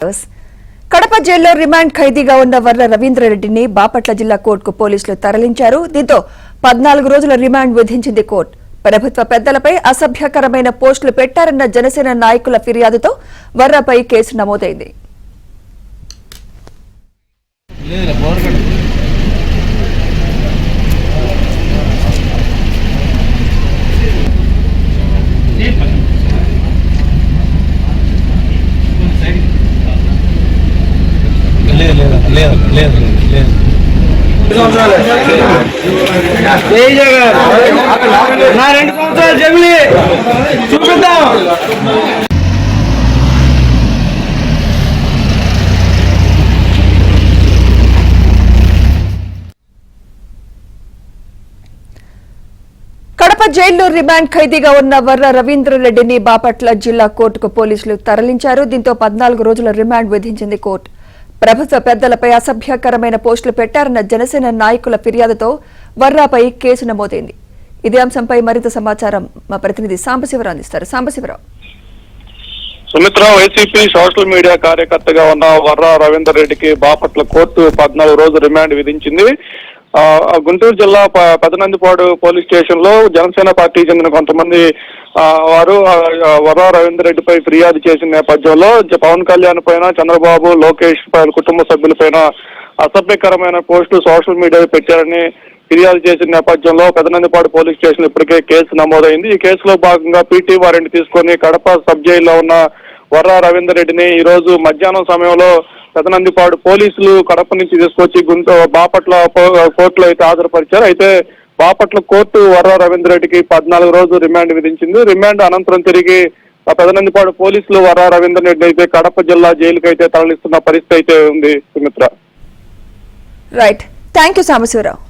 కడప జైల్లో రిమాండ్ ఖైదీగా ఉన్న వర్ర రవీంద్రరెడ్డిని బాపట్ల జిల్లా కోర్టుకు పోలీసులు తరలించారు. దీంతో 14 రోజుల రిమాండ్ విధించింది కోర్టు. ప్రభుత్వ పెద్దలపై అసభ్యకరమైన పోస్టులు పెట్టారన్న జనసేన నాయకుల ఫిర్యాదుతో వర్రపై కేసు నమోదైంది. కడప జైల్లో రిమాండ్ ఖైదీగా ఉన్న వర్ర రవీంద్రరెడ్డిని బాపట్ల జిల్లా కోర్టుకు పోలీసులు తరలించారు. దీంతో 14 రోజుల రిమాండ్ విధించింది కోర్టు. ప్రభుత్వ పెద్దలపై అసభ్యకరమైన పోస్టులు పెట్టారన్న జనసేన నాయకుల ఫిర్యాదుతో వర్రాపై కేసు నమోదైంది. ఇదే అంశంపై మరింత సమాచారం మా ప్రతినిధి సాంబశివరావు అందిస్తారు. Sambasivarao. Sumitra, YCP social media కార్యకర్తగా ఉన్న వర్ర రవీంద్రరెడ్డికి బాపట్ల కోర్టు 14 రోజుల రిమాండ్ విధించింది. గుంటూరు జిల్లా పెదనందిపాడు పోలీస్ స్టేషన్ లో జనసేన పార్టీకి చెందిన కొంతమంది వారు వర్ర రవీంద్రరెడ్డిపై ఫిర్యాదు చేసిన నేపథ్యంలో పవన్ కళ్యాణ్ పైన, చంద్రబాబు, లోకేష్ కుటుంబ సభ్యులపైన అసభ్యకరమైన పోస్టులు సోషల్ మీడియాలో పెట్టారని ఫిర్యాదు చేసిన నేపథ్యంలో పెదనందిపాడు పోలీస్ స్టేషన్ ఇప్పటికే కేసు నమోదైంది. ఈ కేసులో భాగంగా పీటీ వారెంట్ తీసుకొని కడప సబ్ జైల్లో ఉన్న వర్ర రవీంద్రరెడ్డిని ఈ రోజు మధ్యాహ్నం సమయంలో పెదనందిపాడు పోలీసులు కడప నుంచి తీసుకొచ్చి బాపట్ల కోర్టులో అయితే హాజరుపరిచారు. అయితే బాపట్ల కోర్టు వర్ర రవీంద్రరెడ్డికి 14 రోజులు రిమాండ్ విధించింది. రిమాండ్ అనంతరం తిరిగి పెదనందిపాడు పోలీసులు వర్ర రవీంద్రరెడ్డి అయితే కడప జిల్లా జైలుకి అయితే తరలిస్తున్న పరిస్థితి అయితే ఉంది. Sumitra. Right, thank you Sambasivarao.